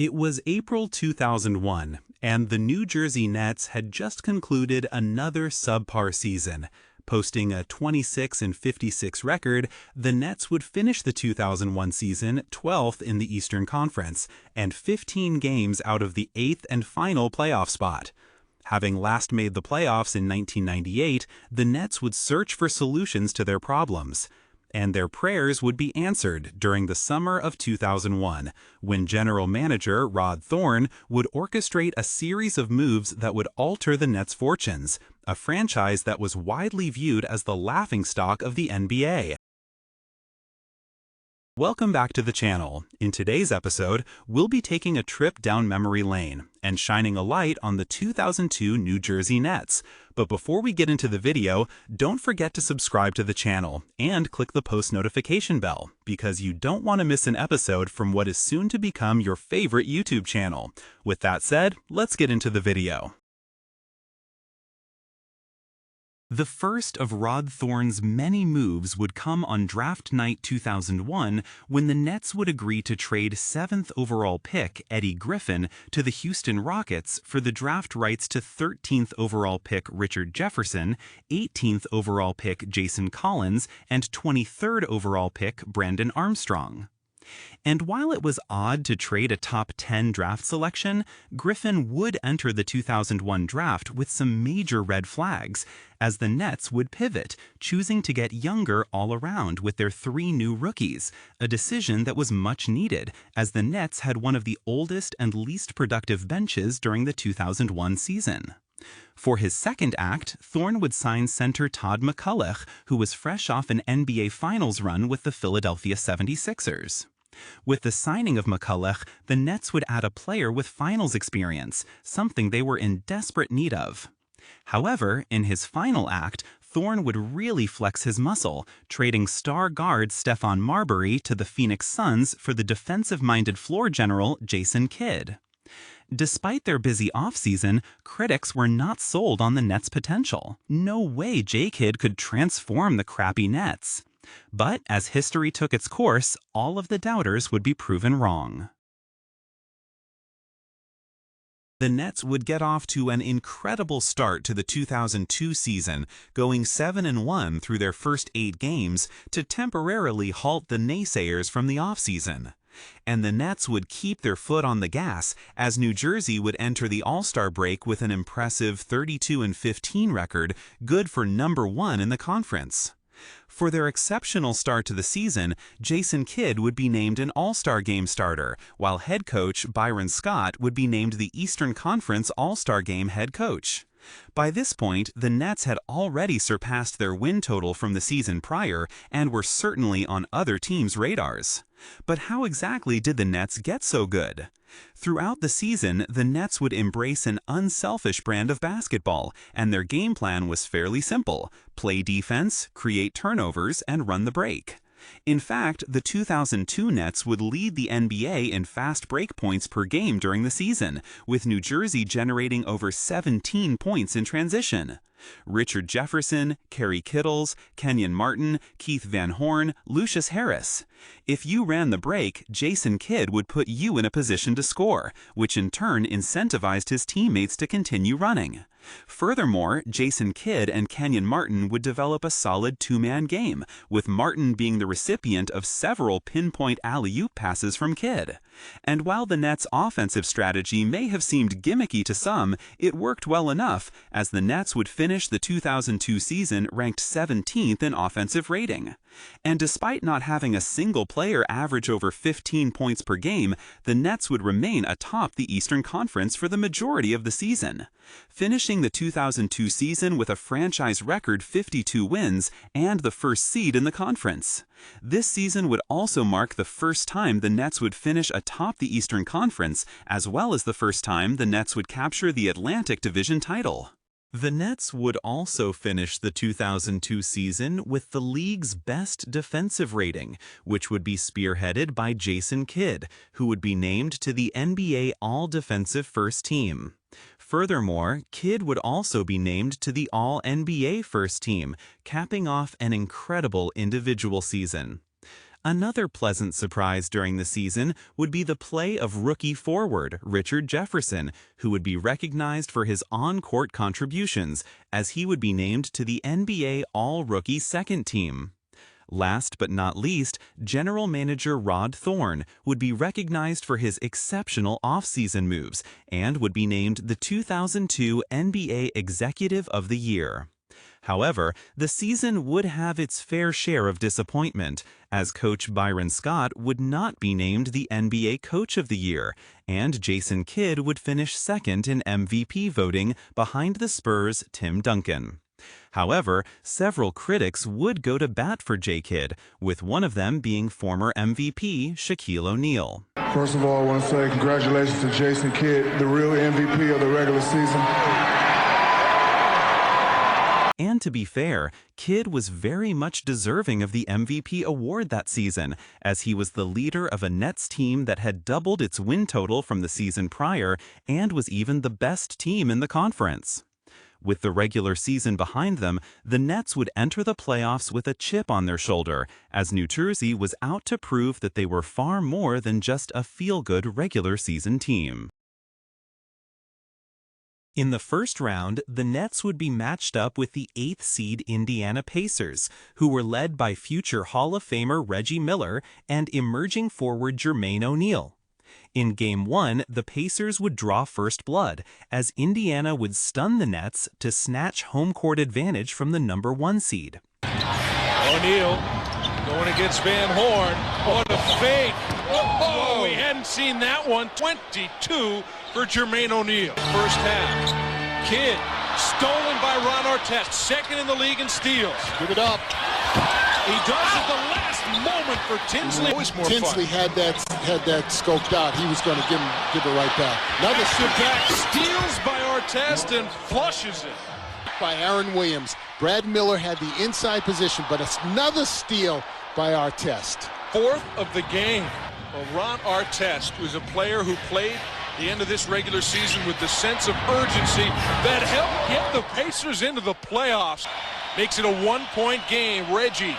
It was April 2001, and the New Jersey Nets had just concluded another subpar season. Posting a 26-56 record, the Nets would finish the 2001 season 12th in the Eastern Conference, and 15 games out of the 8th and final playoff spot. Having last made the playoffs in 1998, the Nets would search for solutions to their problems. And their prayers would be answered during the summer of 2001, when general manager Rod Thorn would orchestrate a series of moves that would alter the Nets' fortunes, a franchise that was widely viewed as the laughingstock of the NBA. Welcome back to the channel. In today's episode, we'll be taking a trip down memory lane and shining a light on the 2002 New Jersey Nets. But before we get into the video, don't forget to subscribe to the channel and click the post notification bell, because you don't want to miss an episode from what is soon to become your favorite YouTube channel. With that said, let's get into the video. The first of Rod Thorn's many moves would come on draft night 2001, when the Nets would agree to trade 7th overall pick Eddie Griffin to the Houston Rockets for the draft rights to 13th overall pick Richard Jefferson, 18th overall pick Jason Collins, and 23rd overall pick Brandon Armstrong. And while it was odd to trade a top 10 draft selection, Griffin would enter the 2001 draft with some major red flags, as the Nets would pivot, choosing to get younger all around with their 3 new rookies, a decision that was much needed, as the Nets had one of the oldest and least productive benches during the 2001 season. For his second act, Thorn would sign center Todd McCulloch, who was fresh off an NBA Finals run with the Philadelphia 76ers. With the signing of McCulloch, the Nets would add a player with finals experience, something they were in desperate need of. However, in his final act, Thorn would really flex his muscle, trading star guard Stephon Marbury to the Phoenix Suns for the defensive-minded floor general Jason Kidd. Despite their busy offseason, critics were not sold on the Nets' potential. No way J-Kidd could transform the crappy Nets. But as history took its course, all of the doubters would be proven wrong. The Nets would get off to an incredible start to the 2002 season, going 7-1 through their first 8 games to temporarily halt the naysayers from the offseason. And the Nets would keep their foot on the gas as New Jersey would enter the All-Star break with an impressive 32-15 record, good for number 1 in the conference. For their exceptional start to the season, Jason Kidd would be named an All-Star Game starter, while head coach Byron Scott would be named the Eastern Conference All-Star Game head coach. By this point, the Nets had already surpassed their win total from the season prior and were certainly on other teams' radars. But how exactly did the Nets get so good? Throughout the season, the Nets would embrace an unselfish brand of basketball, and their game plan was fairly simple: play defense, create turnovers, and run the break. In fact, the 2002 Nets would lead the NBA in fast break points per game during the season, with New Jersey generating over 17 points in transition. Richard Jefferson, Kerry Kittles, Kenyon Martin, Keith Van Horn, Lucius Harris. If you ran the break, Jason Kidd would put you in a position to score, which in turn incentivized his teammates to continue running. Furthermore, Jason Kidd and Kenyon Martin would develop a solid 2-man game, with Martin being the recipient of several pinpoint alley-oop passes from Kidd. And while the Nets' offensive strategy may have seemed gimmicky to some, it worked well enough, as the Nets would finish the 2002 season ranked 17th in offensive rating. And despite not having a single player average over 15 points per game, the Nets would remain atop the Eastern Conference for the majority of the season, finishing the 2002 season with a franchise record 52 wins and the first seed in the conference. This season would also mark the first time the Nets would finish atop the Eastern Conference, as well as the first time the Nets would capture the Atlantic Division title. The Nets would also finish the 2002 season with the league's best defensive rating, which would be spearheaded by Jason Kidd, who would be named to the NBA All-Defensive First Team. Furthermore, Kidd would also be named to the All-NBA First Team, capping off an incredible individual season. Another pleasant surprise during the season would be the play of rookie forward Richard Jefferson, who would be recognized for his on-court contributions, as he would be named to the NBA All-Rookie Second Team. Last but not least, General Manager Rod Thorne would be recognized for his exceptional offseason moves and would be named the 2002 NBA Executive of the Year. However, the season would have its fair share of disappointment, as Coach Byron Scott would not be named the NBA Coach of the Year, and Jason Kidd would finish second in MVP voting behind the Spurs' Tim Duncan. However, several critics would go to bat for J. Kidd, with one of them being former MVP Shaquille O'Neal. First of all, I want to say congratulations to Jason Kidd, the real MVP of the regular season. And to be fair, Kidd was very much deserving of the MVP award that season, as he was the leader of a Nets team that had doubled its win total from the season prior and was even the best team in the conference. With the regular season behind them, the Nets would enter the playoffs with a chip on their shoulder, as New Jersey was out to prove that they were far more than just a feel-good regular season team. In the first round, the Nets would be matched up with the 8th seed Indiana Pacers, who were led by future Hall of Famer Reggie Miller and emerging forward Jermaine O'Neal. In Game 1, the Pacers would draw first blood, as Indiana would stun the Nets to snatch home court advantage from the number 1 seed. O'Neal going against Van Horn. What a fake! Oh, we hadn't seen that one. 22 for Jermaine O'Neal. First half. Kidd stolen by Ron Artest, second in the league in steals. Give it up. He does at the last moment for Tinsley. Always more Tinsley fun. had that scoped out. He was going to give it right back. Another Back steals by Artest and flushes it. by Aaron Williams. Brad Miller had the inside position, but it's another steal by Artest. Fourth of the game. Well, Ron Artest, who's a player who played the end of this regular season with the sense of urgency that helped get the Pacers into the playoffs. Makes it a one-point game. Reggie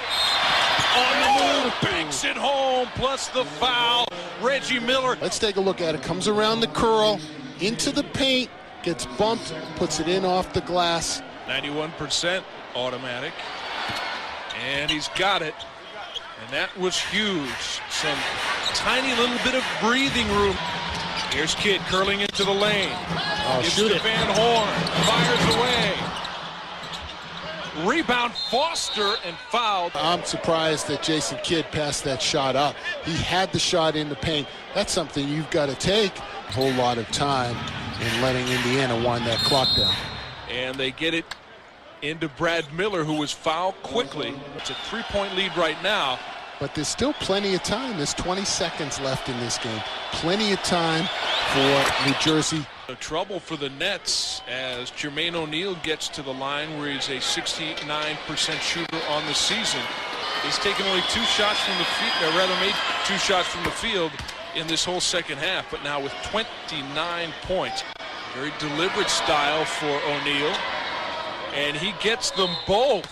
on the move, banks it home, plus the foul. Reggie Miller. Let's take a look at it. Comes around the curl, into the paint, gets bumped, puts it in off the glass. 91% automatic. And he's got it. And that was huge. Some tiny little bit of breathing room. Here's Kidd curling into the lane. Gives to Van Horn. Fires away. Rebound Foster and fouled. I'm surprised that Jason Kidd passed that shot up. He had the shot in the paint. That's something you've got to take. A whole lot of time in letting Indiana wind that clock down. And they get it into Brad Miller, who was fouled quickly. It's a three-point lead right now. But there's still plenty of time. There's 20 seconds left in this game. Plenty of time for New Jersey. Trouble for the Nets as Jermaine O'Neal gets to the line where he's a 69% shooter on the season. He's taken only 2 shots from the field, made 2 shots from the field in this whole second half, but now with 29 points. Very deliberate style for O'Neal, and he gets them both.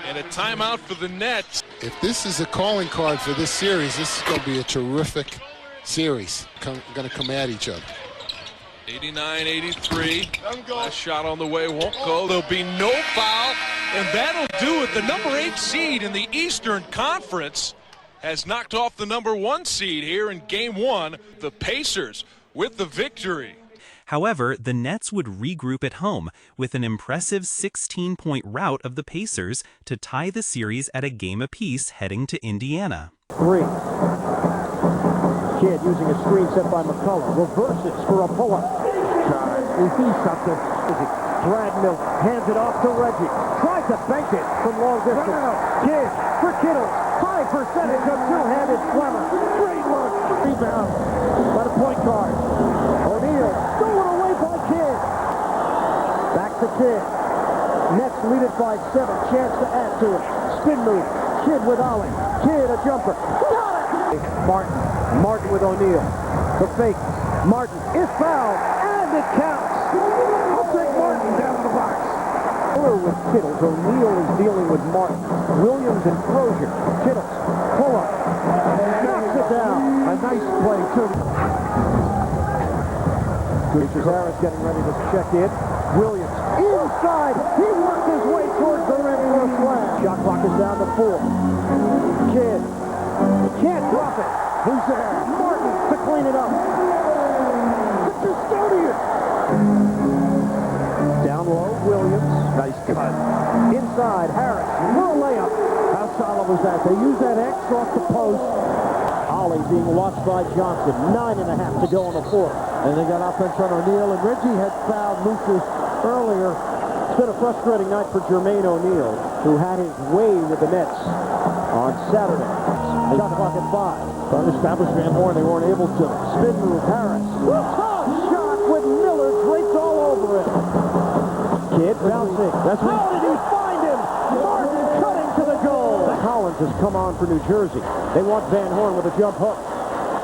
And a timeout for the Nets. If this is a calling card for this series, this is going to be a terrific series. Going to come at each other. 89-83. Last shot on the way won't go. There'll be no foul, and that'll do it. The number 8 seed in the Eastern Conference has knocked off the number 1 seed here in Game 1. The Pacers with the victory. However, the Nets would regroup at home with an impressive 16-point rout of the Pacers to tie the series at a game apiece heading to Indiana. 3. Kidd using a screen set by McCullough. Reverses for a pull-up. He sees something. Brad Miller hands it off to Reggie. Tries to bank it from long distance. Kidd for Kittle. High percentage of two-handed slammer. Great look. Rebound by the point guard. O'Neal stolen away by Kidd. Back to Kidd. Nets lead it by 7. Chance to add to it. Spin move. Kidd with Ollie. Kidd a jumper. Got it! Martin with O'Neal. The fake. Martin is fouled. And it counts. I'll take Martin down in the box. Miller with Kittles. O'Neal is dealing with Martin. Williams and Crozier. Kittles. Pull up. Knocks it down. A nice play, too. Richard Harris getting ready to check in. Williams inside. He worked his way towards the rim for a slam. Shot clock is down to 4. Kidd. Can't drop it. Who's there? Martin to clean it up. The custodian. Down low, Williams. Nice cut. Inside, Harris. For a layup. How solid was that? They use that X off the post. Ollie being lost by Johnson. 9.5 to go on the fourth. And they got offense on O'Neal, and Reggie had fouled Lucius earlier. It's been a frustrating night for Jermaine O'Neal, who had his way with the Nets on Saturday. Shot clock at 5. Trying to establish Van Horn, they weren't able to. Spin move, Harris. Tough shot with Miller draped all over it. Kidd bouncing. How did he find him? Martin cutting to the goal. Collins has come on for New Jersey. They want Van Horn with a jump hook.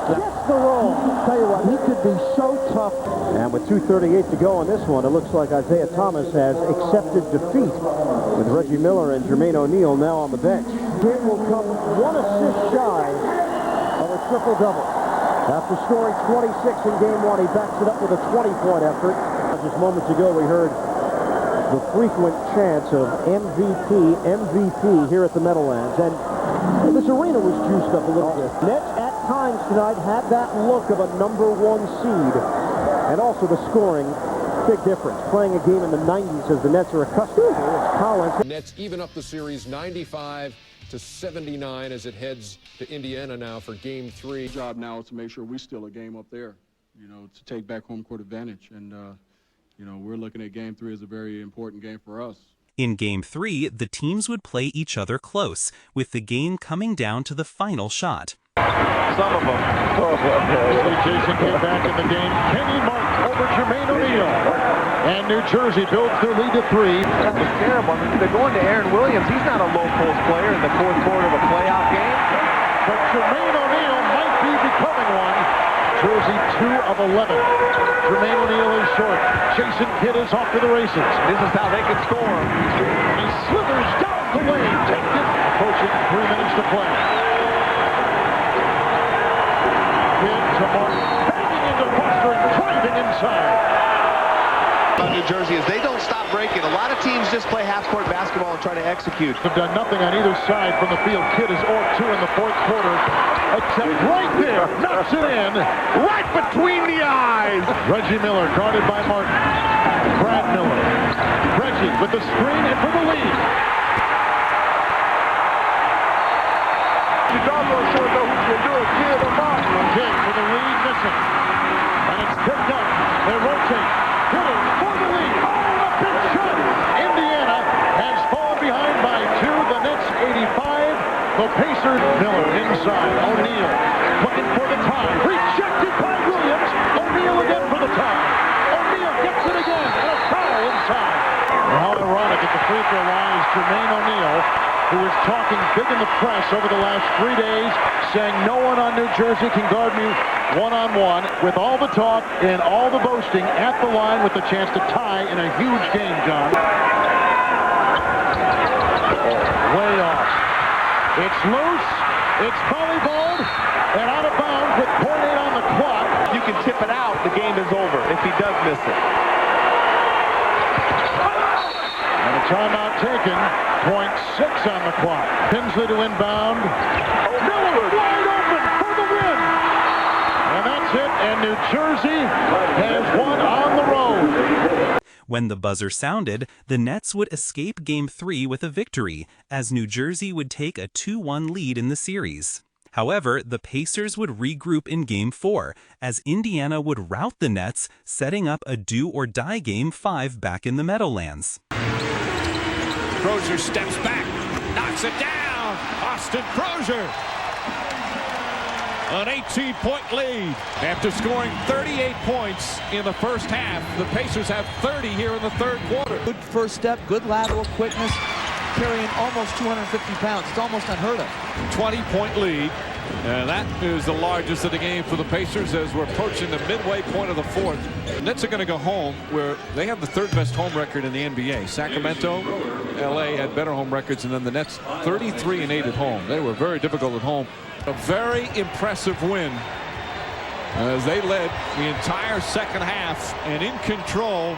Gets the roll. Tell you what, he could be so tough. And with 2:38 to go on this one, it looks like Isaiah Thomas has accepted defeat with Reggie Miller and Jermaine O'Neal now on the bench. Kidd will come 1 assist shy of a triple-double. After scoring 26 in Game 1, he backs it up with a 20-point effort. Just moments ago, we heard the frequent chants of MVP, MVP here at the Meadowlands. And this arena was juiced up a little bit. Nets at times tonight had that look of a #1 seed. And also the scoring, big difference. Playing a game in the 90s as the Nets are accustomed to. It's Collins. Nets even up the series 95-79 as it heads to Indiana now for Game 3. Our job now is to make sure we steal a game up there, to take back home court advantage. And, we're looking at Game 3 as a very important game for us. In Game 3, the teams would play each other close, with the game coming down to the final shot. Some of them. Jason came back in the game. Kenny Martin over Jermaine O'Neal. And New Jersey builds their lead to 3. That was terrible. I mean, they're going to Aaron Williams. He's not a low-post player in the fourth quarter of a playoff game. But Jermaine O'Neal might be becoming one. Jersey 2 of 11. Jermaine O'Neal is short. Jason Kidd is off to the races. This is how they can score. He slithers down the lane. Takes it. Approaching 3 minutes to play. Kidd to Martin. Banging into Buster and driving inside. New Jersey is they don't stop breaking. A lot of teams just play half-court basketball and try to execute. Have done nothing on either side from the field. Kidd is 0-2 in the fourth quarter. Except right there, knocks it in, right between the eyes. Reggie Miller guarded by Martin. Brad Miller. Reggie with the screen and for the lead. You don't know sure know who's going to do it, Kidd or Martin. Kidd for the lead, missing. And it's picked up. They rotate. Kidd for the lead. Oh, a big shot. Indiana has fallen behind by 2. The Nets 85. The Pacers. Miller inside. O'Neal looking for the tie. Rejected by Williams. O'Neal again for the tie. O'Neal gets it again. And a foul inside. How ironic at the free throw line is Jermaine O'Neal, who was talking big in the press over the last 3 days, saying no one on New Jersey can guard me one-on-one. With all the talk and all the boasting at the line with the chance to tie in a huge game, John. Way off. It's loose. It's volleyballed and out of bounds with 0.8 on the clock. If you can tip it out, the game is over if he does miss it. And a timeout taken. 0.6 on the clock. Tinsley to inbound. Miller wide open for the win. And that's it. And New Jersey has won on the road. When the buzzer sounded, the Nets would escape Game 3 with a victory, as New Jersey would take a 2-1 lead in the series. However, the Pacers would regroup in Game 4, as Indiana would rout the Nets, setting up a do-or-die Game 5 back in the Meadowlands. Crozier steps back, knocks it down. Austin Crozier. An 18-point lead. After scoring 38 points in the first half, the Pacers have 30 here in the third quarter. Good first step, good lateral quickness, carrying almost 250 pounds. It's almost unheard of. 20-point lead. And that is the largest of the game for the Pacers as we're approaching the midway point of the fourth. The Nets are going to go home where they have the third best home record in the NBA. Sacramento, LA had better home records, and then the Nets 33-8 at home. They were very difficult at home. A very impressive win as they led the entire second half and in control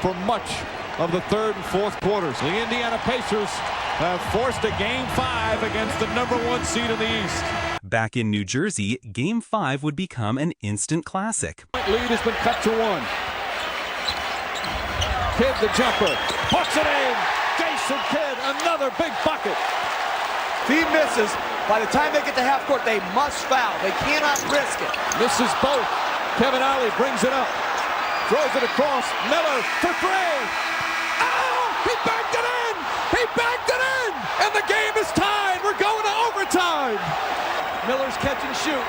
for much of the third and fourth quarters. The Indiana Pacers have forced a Game 5 against the #1 seed in the East. Back in New Jersey, Game 5 would become an instant classic. Lead has been cut to 1. Kidd the jumper, puts it in. Jason Kidd, another big bucket. If he misses, by the time they get to half court, they must foul. They cannot risk it. Misses both. Kevin Ollie brings it up. Throws it across. Miller for 3. Oh, he backed it in. He backed it in. And the game is tied. We're going to overtime. Miller's catch and shoot.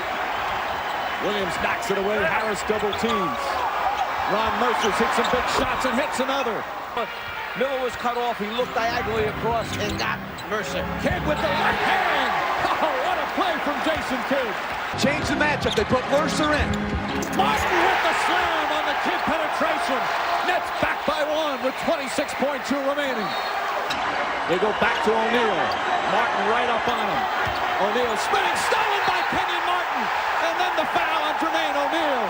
Williams knocks it away. Harris double teams. Ron Mercer hits some big shots and hits another. Miller was cut off. He looked diagonally across and got Mercer. Kidd with the left hand. Oh, what a play from Jason Kidd. Change the matchup. They put Mercer in. Martin with the slam on the Kidd penetration. Nets back by 1 with 26.2 remaining. They go back to O'Neal. Martin right up on him. O'Neal spinning, stolen by Kenyon Martin. And then the foul on Jermaine O'Neal.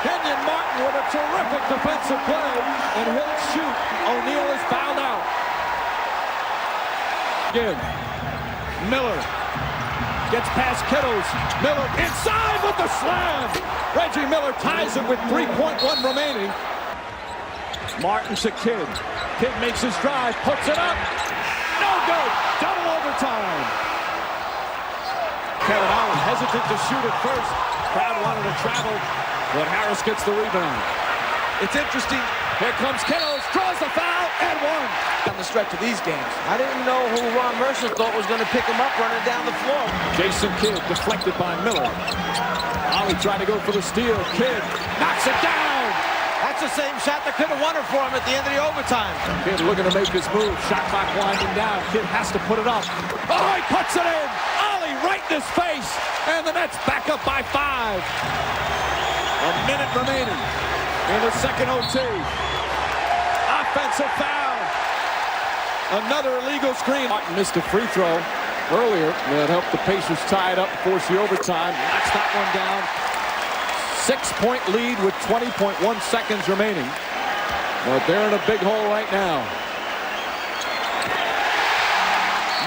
Kenyon Martin with a terrific defensive play. And he'll shoot. O'Neal is fouled out. Again. Miller gets past Kittles. Miller inside with the slam. Reggie Miller ties it with 3.1 remaining. Martin to Kidd. Kidd makes his drive, puts it up. No good. Double overtime. Kevin Ollie hesitant to shoot at first. Crowd wanted to travel, but Harris gets the rebound. It's interesting. Here comes Kittles, draws the foul, and 1. On the stretch of these games. I didn't know who Ron Mercer thought was going to pick him up running down the floor. Jason Kidd deflected by Miller. Ollie tried to go for the steal. Kidd knocks it down. That's the same shot that could have won it for him at the end of the overtime. Kidd looking to make his move. Shot clock winding down. Kidd has to put it up. Oh, he puts it in. Ollie right in his face. And the Nets back up by 5. A minute remaining in the second OT. Offensive foul. Another illegal screen. Martin missed a free throw earlier. That helped the Pacers tie it up and force the overtime. Knocks that one down. 6-point lead with 20.1 seconds remaining. But they're in a big hole right now.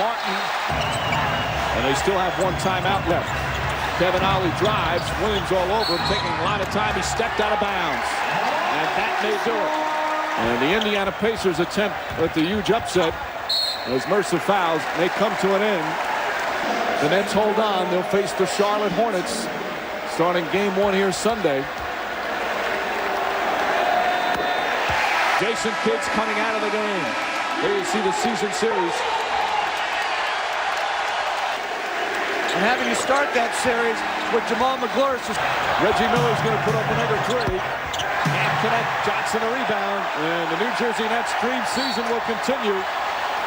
Martin. And they still have 1 timeout left. Kevin Ollie drives. Williams all over him, taking a lot of time. He stepped out of bounds. And that may do it. And the Indiana Pacers attempt at the huge upset as Mercer fouls. They come to an end. The Nets hold on. They'll face the Charlotte Hornets starting Game 1 here Sunday. Jason Kidd's coming out of the game. There you see the season series. And having you start that series with Jamal McGlure. Reggie Miller's going to put up another 3. And connect. Johnson a rebound. And the New Jersey Nets dream season will continue.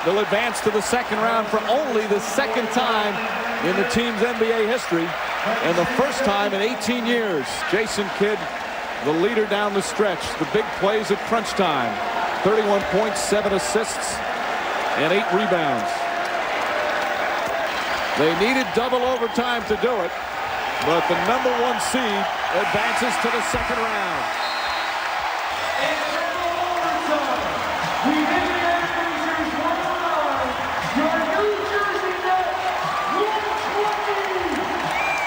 They'll advance to the second round for only the second time in the team's NBA history. And the first time in 18 years. Jason Kidd, the leader down the stretch. The big plays at crunch time. 31 points, 7 assists, and 8 rebounds. They needed double overtime to do it. But the #1 seed advances to the second round.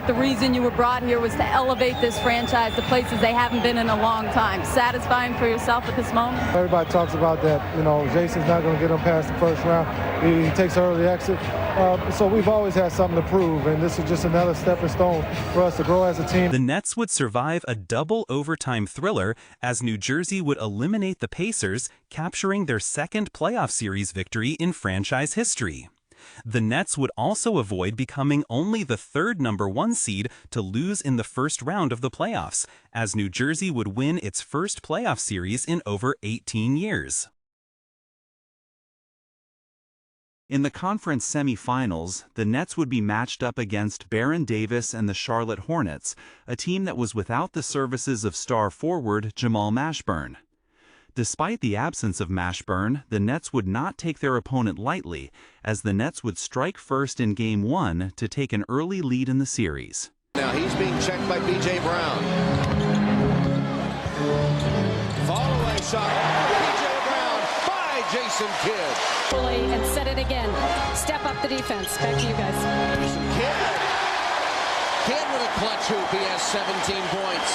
The reason you were brought here was to elevate this franchise to places they haven't been in a long time. Satisfying for yourself at this moment? Everybody talks about that, you know, Jason's not going to get them past the first round. He takes an early exit. So we've always had something to prove, and this is just another stepping stone for us to grow as a team. The Nets would survive a double overtime thriller as New Jersey would eliminate the Pacers, capturing their second playoff series victory in franchise history. The Nets would also avoid becoming only the third #1 seed to lose in the first round of the playoffs, as New Jersey would win its first playoff series in over 18 years. In the conference semifinals, the Nets would be matched up against Baron Davis and the Charlotte Hornets, a team that was without the services of star forward Jamal Mashburn. Despite the absence of Mashburn, the Nets would not take their opponent lightly, as the Nets would strike first in Game 1 to take an early lead in the series. Now he's being checked by B.J. Brown. Follow-away shot. B.J. Brown by Jason Kidd. And set it again. Step up the defense. Back to you guys. Jason Kidd. Kidd with a clutch hoop. He has 17 points.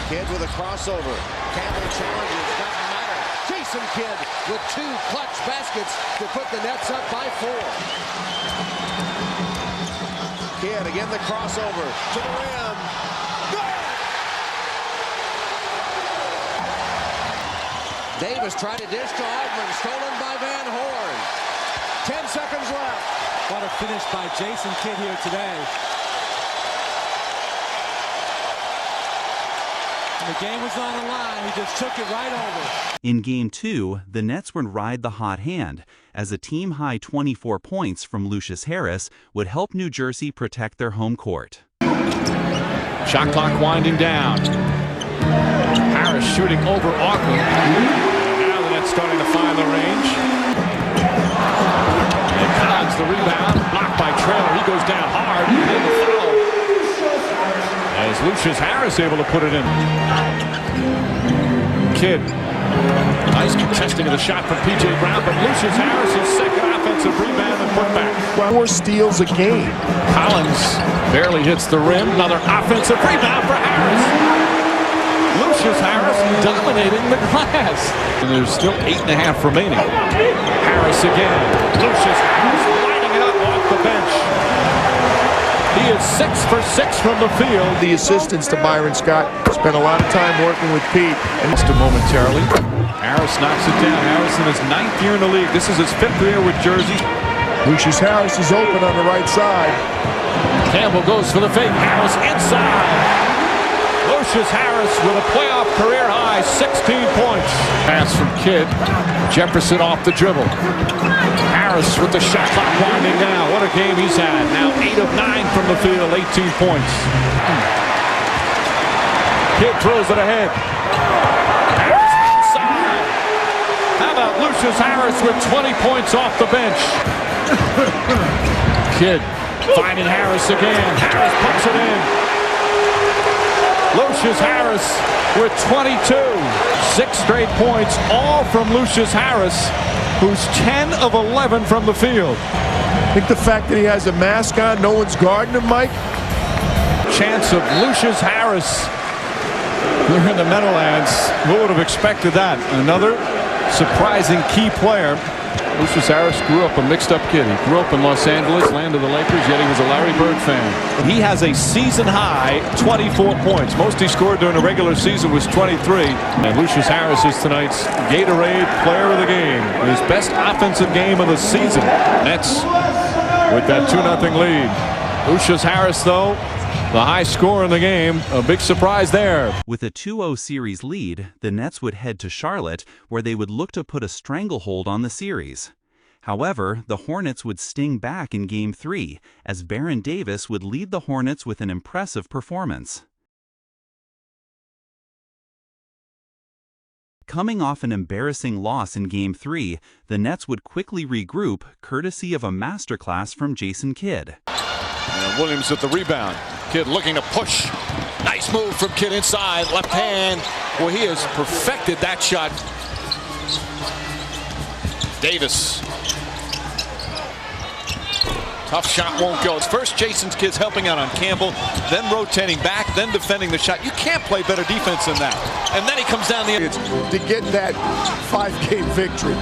Kidd with a crossover. Campbell challenges. Doesn't matter. Jason Kidd with 2 clutch baskets to put the Nets up by 4. Kidd again the crossover to the rim. Good! Davis tried to dish to Altman. Stolen by Van Horn. 10 seconds left. What a finish by Jason Kidd here today. The game was on the line. He just took it right over. In Game 2, the Nets would ride the hot hand, as a team-high 24 points from Lucius Harris would help New Jersey protect their home court. Shot clock winding down. Harris shooting over Auckland. Now the Nets starting to find the range. And Collins the rebound. Blocked by Traylor. He goes down hard. And the foul. As Lucius Harris able to put it in. Kidd. Nice contesting of the shot from P.J. Brown, but Lucius Harris's second offensive rebound and putback. 4 steals a game. Collins barely hits the rim. Another offensive rebound for Harris. Lucius Harris dominating the glass. And there's still 8.5 remaining. Harris again. Lucius Harris lighting it up off the bench. He is 6 for 6 from the field. The assistants to Byron Scott spent a lot of time working with Pete. And just momentarily, Harris knocks it down. Harris in his 9th year in the league. This is his 5th year with Jersey. Lucius Harris is open on the right side. Campbell goes for the fake. Harris inside. Lucius Harris with a playoff career high 16 points. Pass from Kidd. Jefferson off the dribble. Harris with the shot clock winding down. What a game he's had. Now 8 of 9 from the field, 18 points. Kidd throws it ahead. Harris inside. How about Lucius Harris with 20 points off the bench? Kidd finding Harris again. Harris puts it in. Lucius Harris with 22. 6 straight points, all from Lucius Harris, who's 10 of 11 from the field. I think the fact that he has a mask on, no one's guarding him, Mike. Chance of Lucius Harris here in the Meadowlands. Who would have expected that? Another surprising key player. Lucius Harris grew up a mixed-up kid. He grew up in Los Angeles, land of the Lakers, yet he was a Larry Bird fan. He has a season-high 24 points. Most he scored during the regular season was 23. And Lucius Harris is tonight's Gatorade Player of the Game. His best offensive game of the season. Nets with that 2-0 lead. Lucius Harris, though, the high score in the game, a big surprise there. With a 2-0 series lead, the Nets would head to Charlotte, where they would look to put a stranglehold on the series. However, the Hornets would sting back in Game 3, as Baron Davis would lead the Hornets with an impressive performance. Coming off an embarrassing loss in Game 3, the Nets would quickly regroup, courtesy of a masterclass from Jason Kidd. And Williams with the rebound. Kidd looking to push. Nice move from Kidd inside. Left hand. Well, he has perfected that shot. Davis. Tough shot won't go. First, Jason Kidd's helping out on Campbell, then rotating back, then defending the shot. You can't play better defense than that. And then he comes down the end. To get that 5-game victory.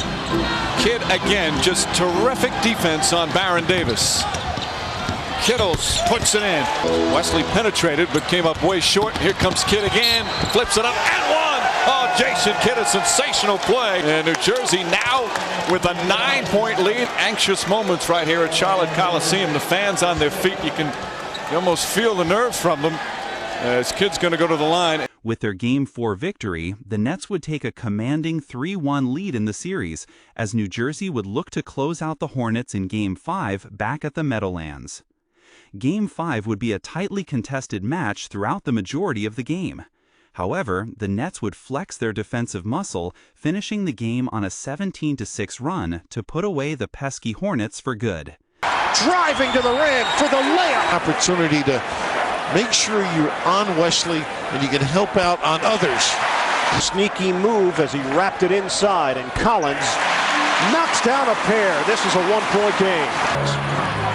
Kidd, again, just terrific defense on Baron Davis. Kittles puts it in. Wesley penetrated, but came up way short. Here comes Kidd again. Flips it up and one. Oh, Jason Kidd, a sensational play. And New Jersey now with a 9-point lead. Anxious moments right here at Charlotte Coliseum. The fans on their feet. You almost feel the nerves from them as Kidd's going to go to the line. With their Game 4 victory, the Nets would take a commanding 3-1 lead in the series, as New Jersey would look to close out the Hornets in Game 5 back at the Meadowlands. Game 5 would be a tightly contested match throughout the majority of the game. However, the Nets would flex their defensive muscle, finishing the game on a 17-6 run to put away the pesky Hornets for good. Driving to the rim for the layup. Opportunity to make sure you're on Wesley and you can help out on others. Sneaky move as he wrapped it inside, and Collins knocks down a pair. This is a one-point game.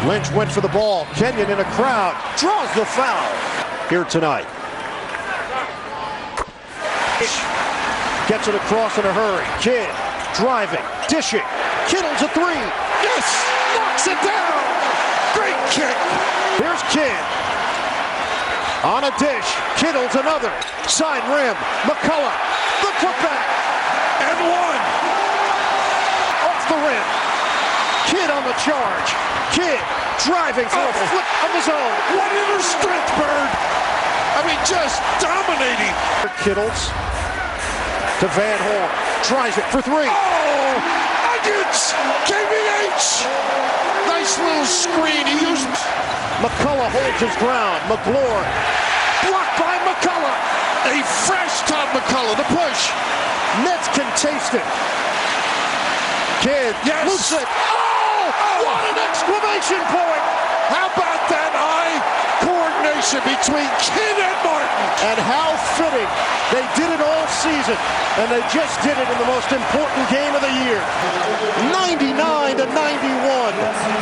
Lynch went for the ball. Kenyon in a crowd draws the foul here tonight. Gets it across in a hurry. Kidd driving, dishing. Kittle's a three. Yes! Knocks it down! Great kick! Here's Kidd. On a dish. Kittle's another. Side rim. McCullough. The putback. And one. Off the rim. Kidd on the charge. Kidd driving for a flip of his own. What inner strength, Bird! I mean, just dominating. Kittle's to Van Horn. Tries it for three. Oh! Against KBH! Nice little screen. He used. McCullough holds his ground. McLaurin blocked by McCullough. A fresh Todd McCullough. The push. Nets can taste it. Kidd. Yes. Loops it. Oh! What an exclamation point! How about that eye coordination between Kidd and Martin? And how fitting. They did it all season, and they just did it in the most important game of the year. 99-91.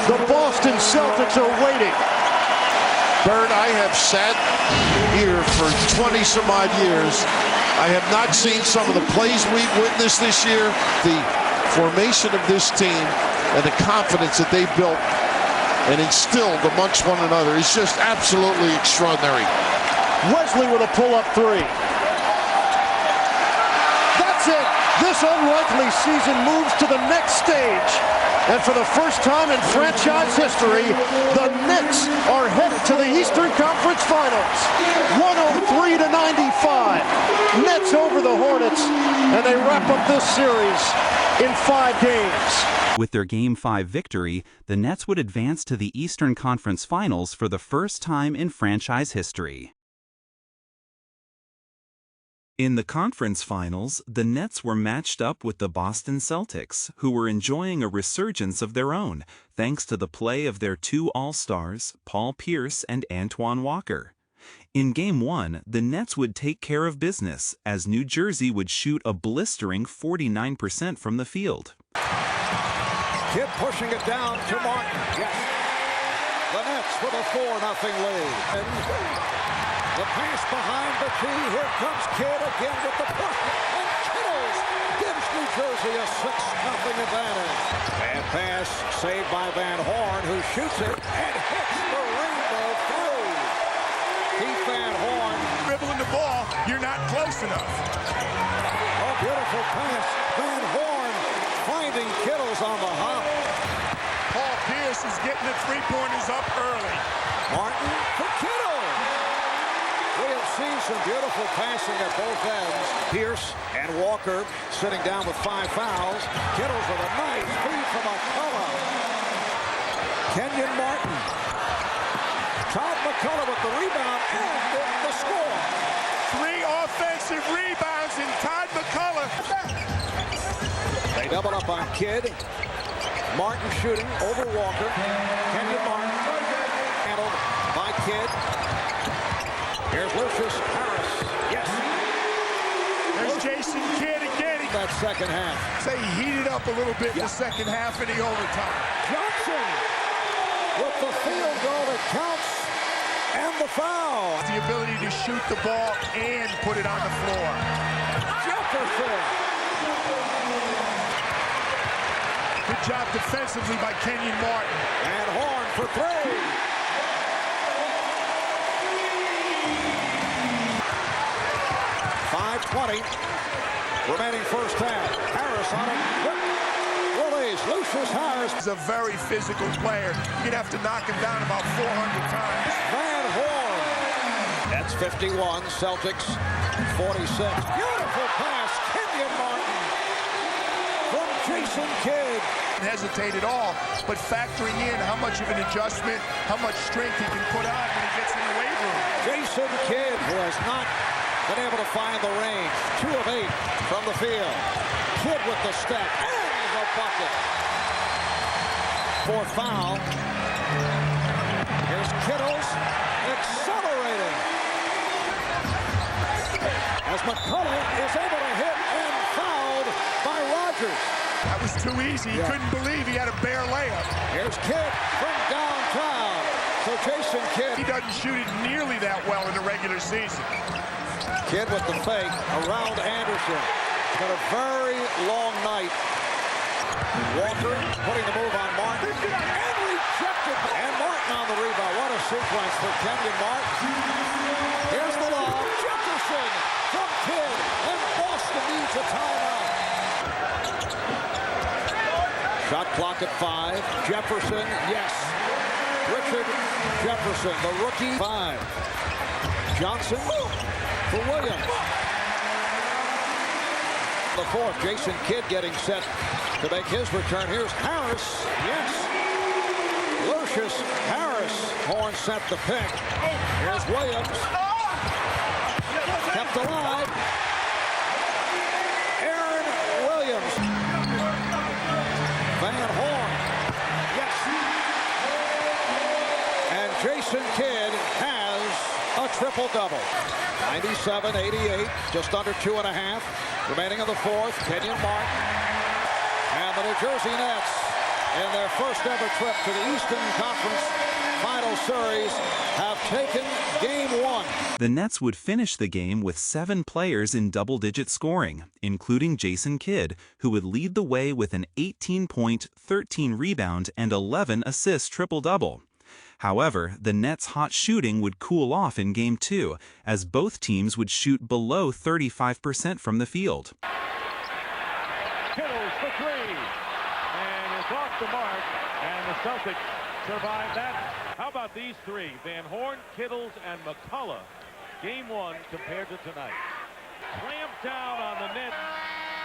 The Boston Celtics are waiting. Bird, I have sat here for 20-some odd years. I have not seen some of the plays we've witnessed this year. The formation of this team and the confidence that they built and instilled amongst one another is just absolutely extraordinary. Wesley with a pull-up three. That's it. This unlikely season moves to the next stage. And for the first time in franchise history, the Knicks are headed to the Eastern Conference Finals. 103-95. Nets over the Hornets, and they wrap up this series in 5 games. With their Game 5 victory, the Nets would advance to the Eastern Conference Finals for the first time in franchise history. In the conference finals, the Nets were matched up with the Boston Celtics, who were enjoying a resurgence of their own, thanks to the play of their 2 All-Stars, Paul Pierce and Antoine Walker. In Game 1, the Nets would take care of business, as New Jersey would shoot a blistering 49% from the field. Kidd pushing it down to Martin. Yes. The Nets with a 4-0 lead. The pass behind the key. Here comes Kidd again with the push. And Kittles gives New Jersey a 6-0 advantage. Bad pass saved by Van Horn, who shoots it and hits the rainbow through. Keith Van Horn. Dribbling the ball, you're not close enough. A beautiful pass. Van Horn finding Kittles on the hop. Paul Pierce is getting the three-pointers up early. Martin for Kittles. We have seen some beautiful passing at both ends. Pierce and Walker sitting down with 5 fouls. Kittles with a nice feed from McCullough. Kenyon Martin. Todd McCullough with the rebound and the score. 3 offensive rebounds in Todd McCullough. They double up on Kidd. Martin shooting over Walker. Kenyon Martin handled by Kidd. Here's Lucius Harris. Yes. There's Jason Kidd again. That second half. Say he heated up a little bit in the second half of the overtime. Johnson with the field goal that counts and the foul. The ability to shoot the ball and put it on the floor. Jefferson. Good job defensively by Kenyon Martin. And Horn for 3. 5:20 remaining first half. Harris on a quick release. Lucius Harris is a very physical player. You'd have to knock him down about 400 times. Van Horn. Nets 51, Celtics 46. Beautiful pass, Kenyon Martin from Jason Kidd. Hesitate at all, but factoring in how much of an adjustment, how much strength he can put on when he gets in the weight room. Jason Kidd, who has not been able to find the range. 2 of 8 from the field. Kidd with the step and the bucket. For foul. Here's Kittles accelerating. As McCullough is able to hit and fouled by Rogers. That was too easy. He couldn't believe he had a bare layup. Here's Kidd from downtown. So Jason Kidd. He doesn't shoot it nearly that well in the regular season. Kidd with the fake around Anderson. It's been a very long night. Walker putting the move on Martin. And rejected. And Martin on the rebound. What a sequence for Kenyon Martin. Here's the lob. Jefferson from Kidd. And Boston needs a timeout. Shot clock at 5. Jefferson, yes. Richard Jefferson, the rookie. 5. Johnson for Williams. The 4th, Jason Kidd getting set to make his return. Here's Harris. Yes. Lucius Harris. Horn set the pick. Here's Williams. Kept alive. Aaron Williams. Van Horn. Yes. And Jason Kidd has a triple-double. 97, 88, just under 2.5. Remaining in the 4th, Kenyon Martin. And the New Jersey Nets, in their first ever trip to the Eastern Conference Final Series, have taken Game 1. The Nets would finish the game with 7 players in double-digit scoring, including Jason Kidd, who would lead the way with an 18-point, 13-rebound, and 11-assist triple-double. However, the Nets' hot shooting would cool off in Game 2, as both teams would shoot below 35% from the field. Kittles for 3, and it's off the mark, and the Celtics survive that. How about these 3, Van Horn, Kittles, and McCullough? Game 1 compared to tonight. Clamped down on the Nets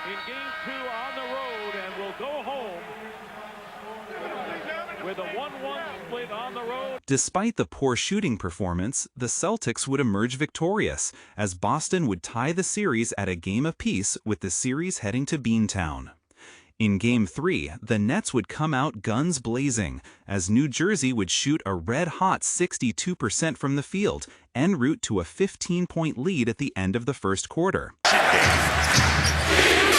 in Game 2 on the road, and will go home with a 1-1 split on the road. Despite the poor shooting performance, the Celtics would emerge victorious, as Boston would tie the series at a game apiece, with the series heading to Beantown. In Game 3, the Nets would come out guns blazing, as New Jersey would shoot a red-hot 62% from the field, en route to a 15-point lead at the end of the first quarter.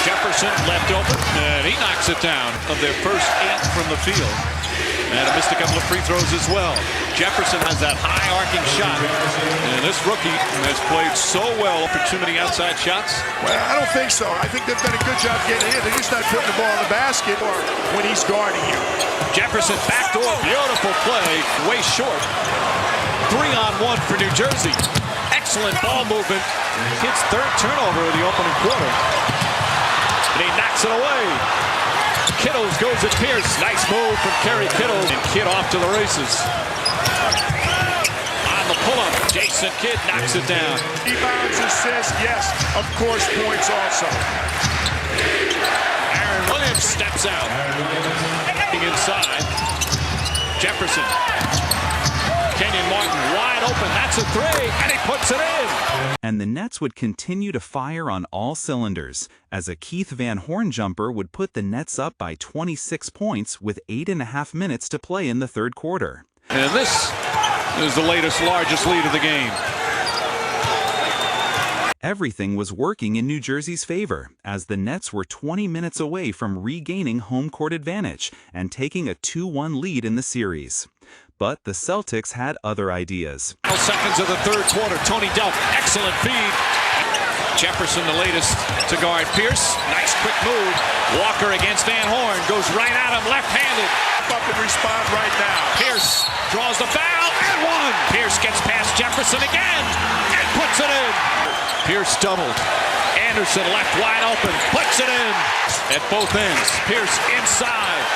Jefferson left open, and he knocks it down of their first 8 from the field. And missed a couple of free throws as well. Jefferson has that high arcing shot. And this rookie has played so well for too many outside shots. Well, I don't think so. I think they've done a good job getting in. They're just not putting the ball in the basket or when he's guarding you. Jefferson backdoor, beautiful play, way short. 3-on-1 for New Jersey. Excellent ball movement. Hits 3rd turnover of the opening quarter. And he knocks it away. Kittles goes at Pierce. Nice move from Kerry Kittles. And Kidd off to the races. On the pull-up, Jason Kidd knocks it down. Rebounds, assists, yes, of course, points also. Aaron Williams steps out. Inside. Jefferson. Kenyon Martin wide open. That's a 3, and he puts it in. And the Nets would continue to fire on all cylinders, as a Keith Van Horn jumper would put the Nets up by 26 points with 8.5 minutes to play in the 3rd quarter. And this is the latest, largest lead of the game. Everything was working in New Jersey's favor, as the Nets were 20 minutes away from regaining home court advantage and taking a 2-1 lead in the series. But the Celtics had other ideas. Seconds of the 3rd quarter. Tony Delk, excellent feed. Jefferson, the latest to guard Pierce. Nice quick move. Walker against Van Horn. Goes right at him, left-handed. Up and respond right now. Pierce draws the foul and 1. Pierce gets past Jefferson again and puts it in. Pierce doubled. Anderson left wide open. Puts it in. At both ends. Pierce inside.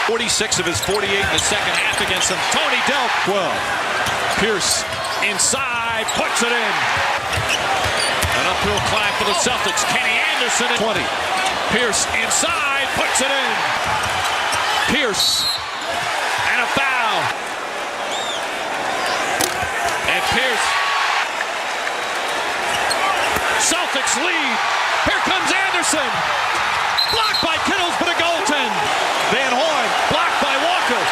46 of his 48 in the second half against him. Tony Delk. 12. Pierce inside. inside, puts it in. An uphill climb for the Celtics. Kenny Anderson at 20. Pierce inside, puts it in. Pierce. And a foul. And Pierce. Celtics lead. Here comes Anderson. Blocked by Kittles, but a goaltend. Van Horn blocked by Walker.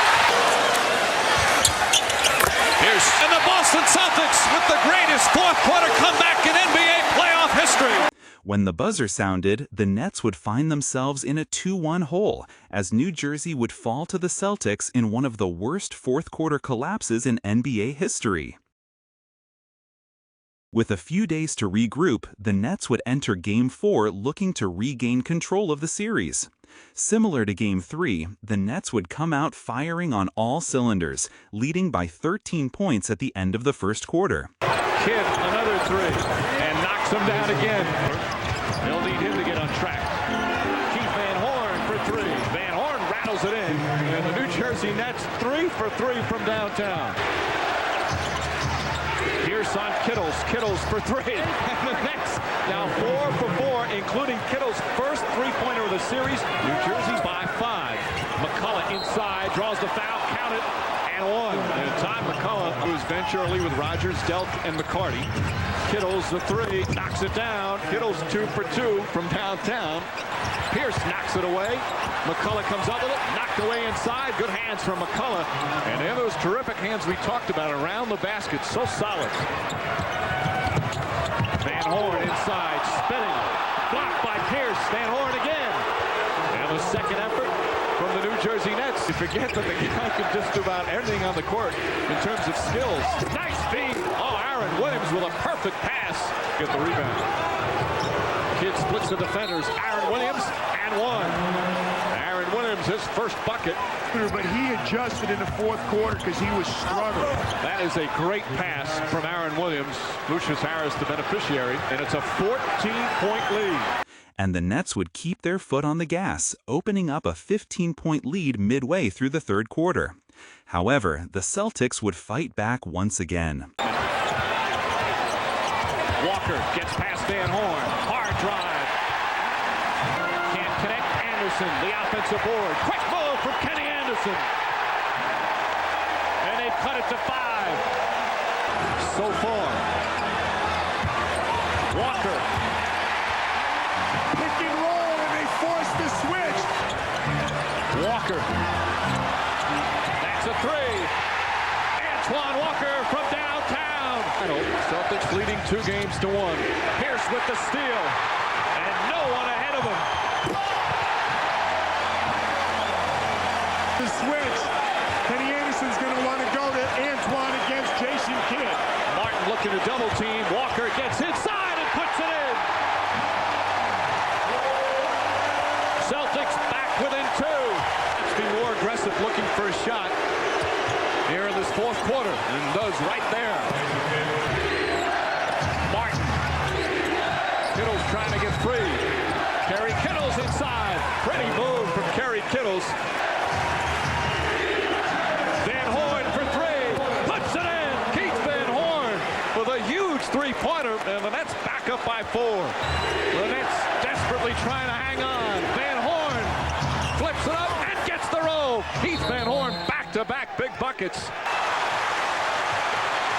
Pierce and the Boston Celtics with the greatest fourth quarter comeback in NBA playoff history. When the buzzer sounded, the Nets would find themselves in a 2-1 hole, as New Jersey would fall to the Celtics in one of the worst fourth-quarter collapses in NBA history. With a few days to regroup, the Nets would enter Game 4 looking to regain control of the series. Similar to Game 3, the Nets would come out firing on all cylinders, leading by 13 points at the end of the first quarter. Kidd, another three, and knocks him down again. They'll need him to get on track. Keith Van Horn for three. Van Horn rattles it in, and the New Jersey Nets 3 for 3 from downtown. Pierce on Kittles. Kittles for three. And the Nets now 4 for 4, including Kittles' first three-pointer of the series. New Jersey by 5. McCullough inside, draws the foul, count it, and one. And Todd McCullough, who's bench early with Rogers, Delk, and McCarty. Kittles the three, knocks it down. Kittles 2 for 2 from downtown. Pierce knocks it away. McCullough comes up with it, knocked away inside. Good hands from McCullough. And then those terrific hands we talked about around the basket. So solid. Van Horn inside, spinning. Blocked by Pierce. Van Horn again. And the second effort from the New Jersey Nets. You forget that the guy can just do about everything on the court in terms of skills. Nice feed. Oh, Aaron Williams with a perfect pass. Get the rebound. Kidd splits the defenders. Aaron Williams and one. Aaron Williams, his first bucket. But he adjusted in the fourth quarter because he was struggling. That is a great pass from Aaron Williams. Lucius Harris, the beneficiary, and it's a 14-point lead. And the Nets would keep their foot on the gas, opening up a 15-point lead midway through the third quarter. However, the Celtics would fight back once again. Walker gets past Van Horn. Hard drive. Can't connect. Anderson, the offensive board. Quick move from Kenny Anderson. And they cut it to 5. So far. Walker. Pick and roll, and they forced the switch. Walker. That's a three. Antoine Walker from downtown. Celtics leading 2-1. Pierce with the steal. And no one ahead of him. The switch. Kenny Anderson's going to want to go to Antoine against Jason Kidd. Martin looking to double team. Walker gets inside and puts it in. Celtics back within 2. Let's be more aggressive looking for a shot here in this fourth quarter. And does right there. Martin. Kittles trying to get free. Kerry Kittles inside. Pretty move from Kerry Kittles. Van Horn for 3. Puts it in. Keith Van Horn with a huge three-pointer. And the Nets back up by 4. The Nets desperately trying to hang on. Van Horn flips it up and gets the roll. Keith Van Horn back-to-back big buckets.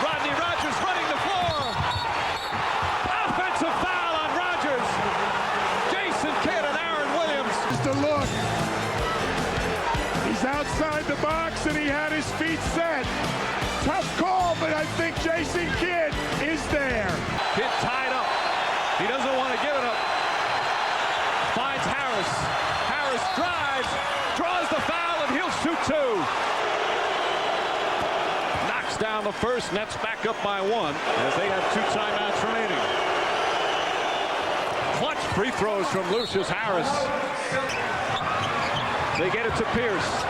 Rodney Rogers running the floor. Offensive foul on Rogers. Jason Kidd and Aaron Williams. Just a look. He's outside the box and he had his feet set. Tough call, but I think Jason Kidd is there. Kidd tied up. He doesn't want to give it up. Finds Harris. Harris drives, draws the foul, and he'll shoot 2. Knocks down the first. Nets back up by 1 as they have 2 timeouts remaining. Clutch free throws from Lucius Harris. They get it to Pierce.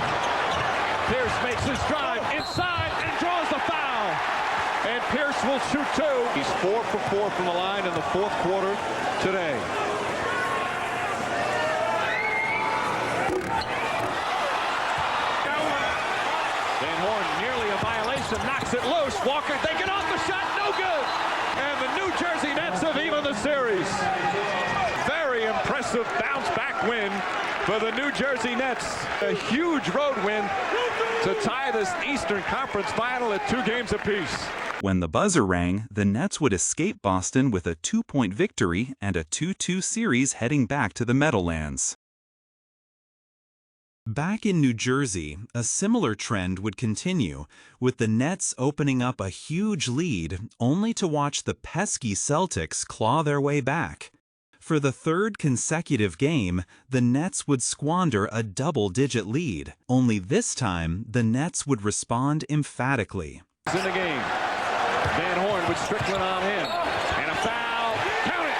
Pierce makes his drive inside and draws the foul. And Pierce will shoot 2. He's 4 for 4 from the line in the fourth quarter today. Van Horn nearly a violation. Anderson knocks it loose. Walker, they get off the shot, no good. And the New Jersey Nets have even the series. Very impressive bounce-back win for the New Jersey Nets. A huge road win to tie this Eastern Conference final at 2 games apiece. When the buzzer rang, the Nets would escape Boston with a 2-point victory and a 2-2 series heading back to the Meadowlands. Back in New Jersey, a similar trend would continue, with the Nets opening up a huge lead only to watch the pesky Celtics claw their way back. For the 3rd consecutive game, the Nets would squander a double-digit lead, only this time the Nets would respond emphatically. In the game, Van Horn with Strickland on him, and a foul, count it!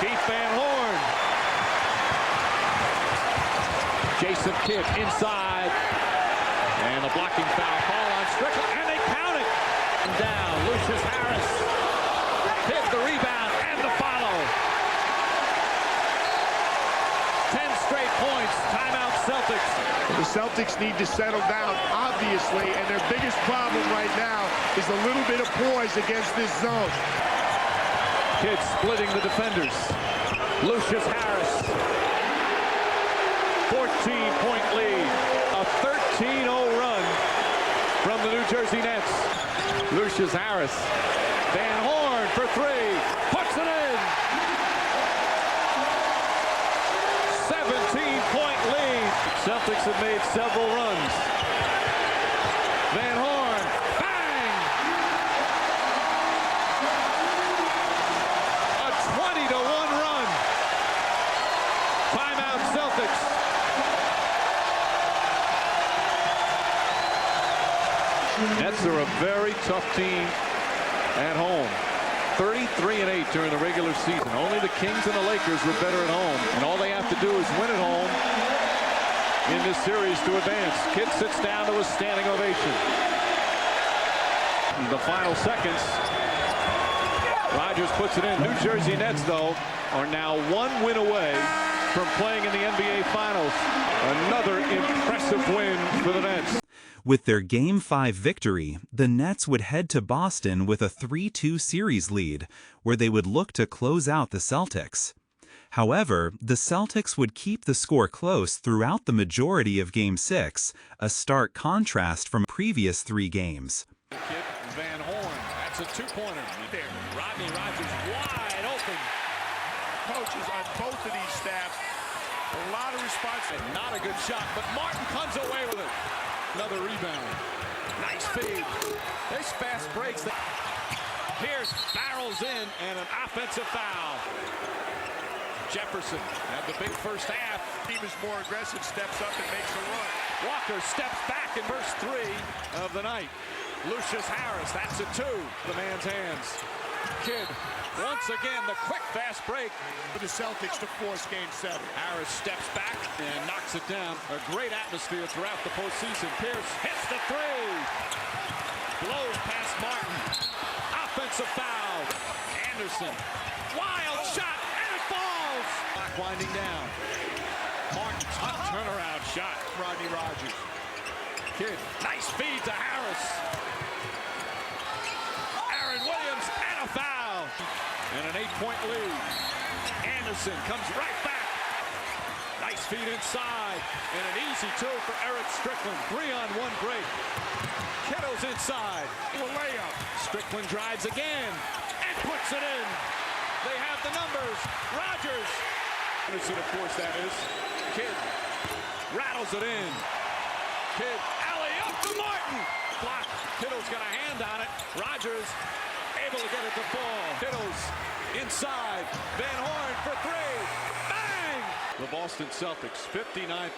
Keith Van Horn. Jason Kidd inside, and a blocking foul call on Strickland, and they count it! And down, Lucius Harris. Kidd the rebound and the follow. 10 straight points, timeout Celtics. The Celtics need to settle down, obviously, and their biggest problem right now is a little bit of poise against this zone. Kidd splitting the defenders. Lucius Harris. 14-point lead. A 13-0 run from the New Jersey Nets. Lucius Harris. Van Horn for 3. Puts it in. 17-point lead. Celtics have made several runs. Van Horn. Bang! A 20-1 run. Timeout Celtics. Nets are a very tough team at home. 33-8 during the regular season. Only the Kings and the Lakers were better at home. And all they have to do is win at home in this series to advance. Kidd sits down to a standing ovation. In the final seconds, Rodgers puts it in. New Jersey Nets, though, are now 1 win away from playing in the NBA Finals. Another impressive win for the Nets. With their Game 5 victory, the Nets would head to Boston with a 3-2 series lead, where they would look to close out the Celtics. However, the Celtics would keep the score close throughout the majority of Game 6, a stark contrast from previous 3 games. Van Horn, that's a 2-pointer. There, Rodney Rogers wide open. Coaches on both of these staffs, a lot of responsibility. Not a good shot, but Martin comes away with it. Another rebound. Nice feed. There's fast breaks. Pierce barrels in, and an offensive foul. Jefferson had the big first half. Team is more aggressive, steps up and makes a run. Walker steps back in verse 3 of the night. Lucius Harris, that's a 2. The man's hands. Kidd, once again, the quick fast break for the Celtics to force Game 7. Harris steps back and knocks it down. A great atmosphere throughout the postseason. Pierce hits the 3. Blows past Martin. Offensive foul. Anderson. Wild shot, and it falls. Clock winding down. Martin, tough turnaround shot. Rodney Rogers. Kidd, nice feed to Harris. Aaron Williams, and a foul. And an 8-point lead. Anderson comes right back. Nice feed inside. And an easy 2 for Eric Strickland. 3-on-1 break. Kittle's inside. A layup. Strickland drives again and puts it in. They have the numbers. Rodgers. Anderson, of course, that is. Kidd rattles it in. Kidd, alley-up to Martin. Block. Kittle's got a hand on it. Rodgers able to get it to fall. Kittle's inside. Van Horn for 3. Bang! The Boston Celtics, 59%.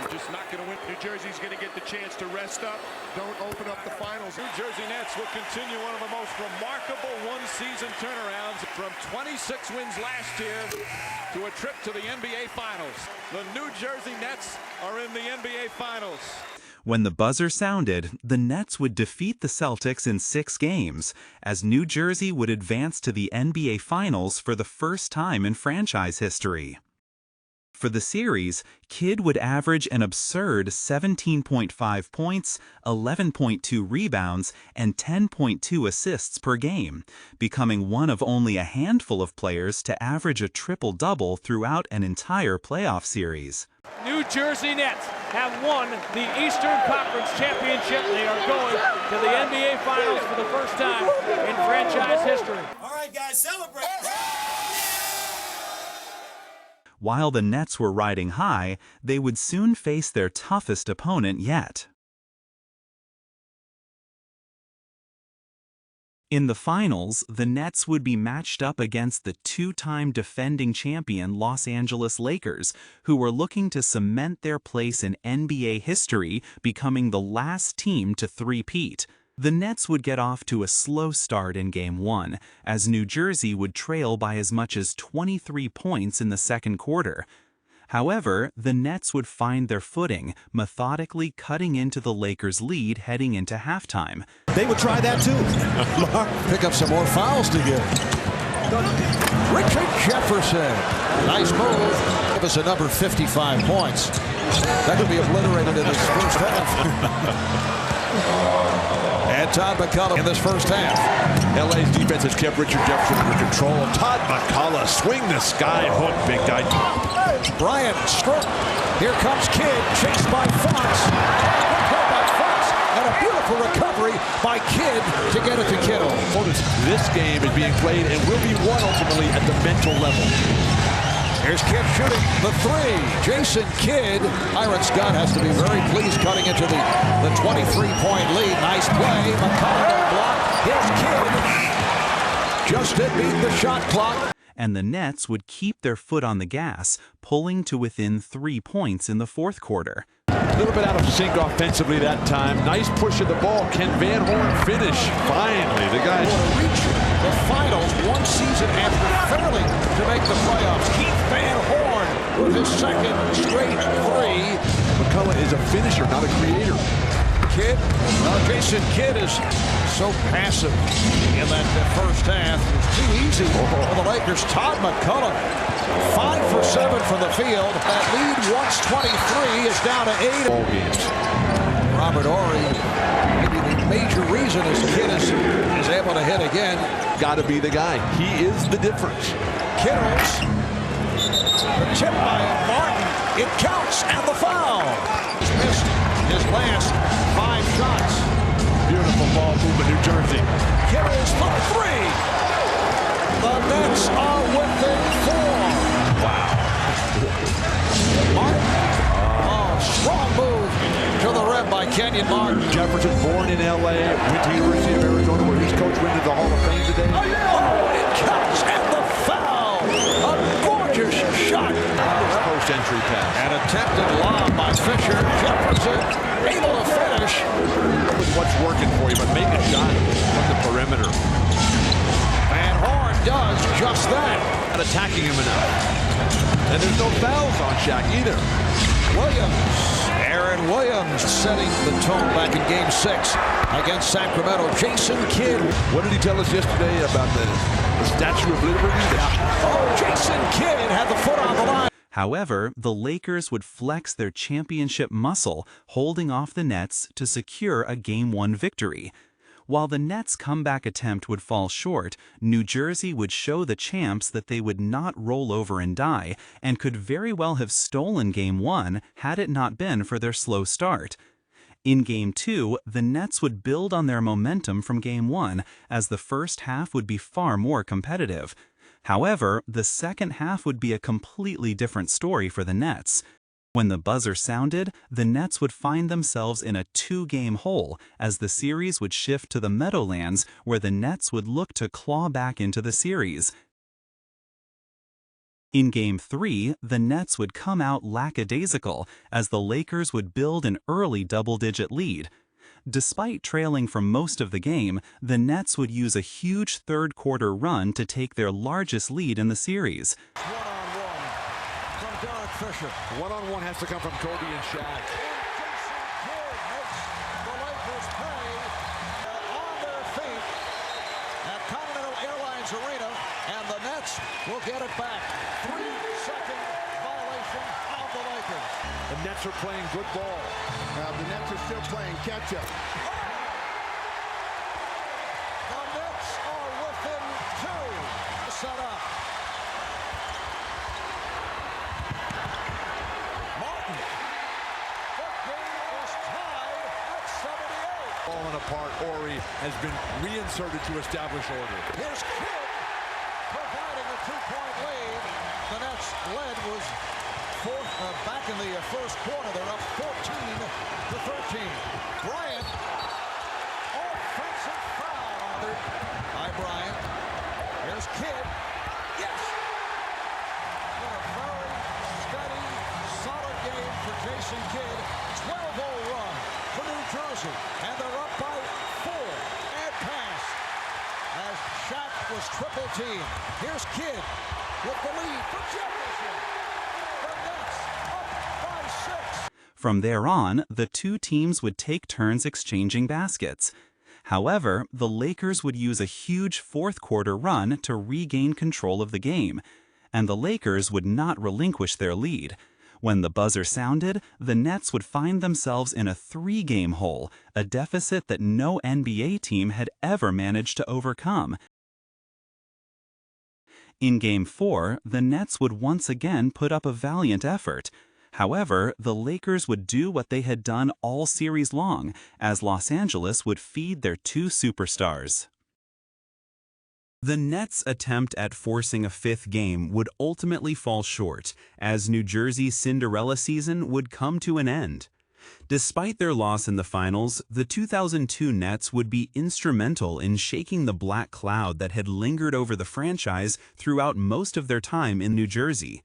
We're just not going to win. New Jersey's going to get the chance to rest up. Don't open up the finals. New Jersey Nets will continue one of the most remarkable one-season turnarounds from 26 wins last year to a trip to the NBA Finals. The New Jersey Nets are in the NBA Finals. When the buzzer sounded, the Nets would defeat the Celtics in 6 games, as New Jersey would advance to the NBA Finals for the first time in franchise history. For the series, Kidd would average an absurd 17.5 points, 11.2 rebounds, and 10.2 assists per game, becoming one of only a handful of players to average a triple-double throughout an entire playoff series. New Jersey Nets have won the Eastern Conference Championship. They are going to the NBA Finals for the first time in franchise history. All right, guys, celebrate. While the Nets were riding high, they would soon face their toughest opponent yet. In the finals, the Nets would be matched up against the two-time defending champion Los Angeles Lakers, who were looking to cement their place in NBA history, becoming the last team to three-peat. The Nets would get off to a slow start in Game 1, as New Jersey would trail by as much as 23 points in the second quarter. However, the Nets would find their footing, methodically cutting into the Lakers' lead heading into halftime. They would try that too. Pick up some more fouls to give. Richard Jefferson. Nice move. Give us a number 55 points. That could be obliterated in this first half. And Todd McCullough in this first half. LA's defense has kept Richard Jefferson under control. Todd McCullough swing the sky hook, big guy. Bryant strip. Here comes Kidd, chased by Fox. And a beautiful recovery by Kidd to get it to Kittle. This game is being played and will be won ultimately at the mental level. Here's Kidd shooting the three. Jason Kidd. Byron Scott has to be very pleased cutting into the 23-point lead. Nice play. McCullough block. Here's Kidd. Just did beat the shot clock. And the Nets would keep their foot on the gas, pulling to within 3 points in the fourth quarter. A little bit out of sync offensively that time. Nice push of the ball. Can Van Horn finish? Finally, the guy reach the finals one season after failing to make the playoffs. Keith Van Horn with his second straight three. McCullough is a finisher, not a creator. Kidd, Jason Kidd is so passive in that first half. It was too easy for the Lakers. Todd McCullough, 5 for 7 from the field. That lead, once 23, is down to 8. Ball games. Robert Horry, maybe the major reason is Kidd is able to hit again. Got to be the guy. He is the difference. Kittles, the tip by Martin. It counts, and the foul. He's missed his last 5 shots. Beautiful ball movement, New Jersey. Kittles for 3. The Nets are within 4. Wow. Martin. Oh, strong move to the rim by Kenyon Martin. Jefferson, born in LA, went to University of Arizona, where his coach went into the Hall of Fame today. Oh, it counts, and the foul. A gorgeous shot. Post-entry pass. An attempted lob by Fisher. Jefferson able to finish. What's working for you, but make a shot from the perimeter. Van Horn does just that. Not attacking him enough. And there's no fouls on Shaq either. Aaron Williams setting the tone back in Game 6 against Sacramento. Jason Kidd. What did he tell us yesterday about the Statue of Liberty? Oh, Jason Kidd had the foot on the line. However, the Lakers would flex their championship muscle, holding off the Nets to secure a Game 1 victory. While the Nets' comeback attempt would fall short, New Jersey would show the champs that they would not roll over and die, and could very well have stolen Game 1 had it not been for their slow start. In Game 2, the Nets would build on their momentum from Game 1, as the first half would be far more competitive. However, the second half would be a completely different story for the Nets. When the buzzer sounded, the Nets would find themselves in a 2-game hole, as the series would shift to the Meadowlands, where the Nets would look to claw back into the series. In Game 3, the Nets would come out lackadaisical, as the Lakers would build an early double-digit lead. Despite trailing for most of the game, the Nets would use a huge third-quarter run to take their largest lead in the series. One-on-one from Derek Fisher. One-on-one has to come from Kobe and Shaq. The Lakers pay on their feet at Continental Airlines Arena, and the Nets will get it back. 3-second violation. possession of the Lakers. The Nets are playing good ball. Now the Nets are still playing catch-up. The Nets are within 2. Set up. Martin. The game is tied at 78. Falling apart, Ori has been reinserted to establish order. Here's Kidd providing a 2-point lead. The Nets led was back in the first quarter. They're up 14-13. Bryant, offensive foul. By Bryant. Here's Kidd. Yes! What a very steady, solid game for Jason Kidd. 12-0 run for New Jersey. And they're up by 4. And pass as Shaq was triple teamed. Here's Kidd with the lead for Jefferson. The Nets up by 6. From there on, the two teams would take turns exchanging baskets. However, the Lakers would use a huge fourth-quarter run to regain control of the game, and the Lakers would not relinquish their lead. When the buzzer sounded, the Nets would find themselves in a 3-game hole, a deficit that no NBA team had ever managed to overcome. In Game 4, the Nets would once again put up a valiant effort. However, the Lakers would do what they had done all series long, as Los Angeles would feed their two superstars. The Nets' attempt at forcing a 5th game would ultimately fall short, as New Jersey's Cinderella season would come to an end. Despite their loss in the finals, the 2002 Nets would be instrumental in shaking the black cloud that had lingered over the franchise throughout most of their time in New Jersey.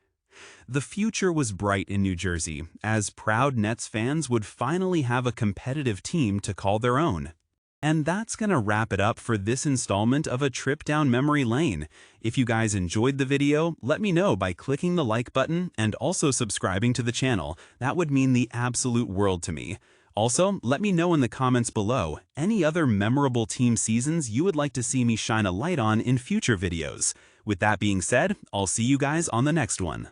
The future was bright in New Jersey, as proud Nets fans would finally have a competitive team to call their own. And that's gonna wrap it up for this installment of A Trip Down Memory Lane. If you guys enjoyed the video, let me know by clicking the like button and also subscribing to the channel. That would mean the absolute world to me. Also, let me know in the comments below any other memorable team seasons you would like to see me shine a light on in future videos. With that being said, I'll see you guys on the next one.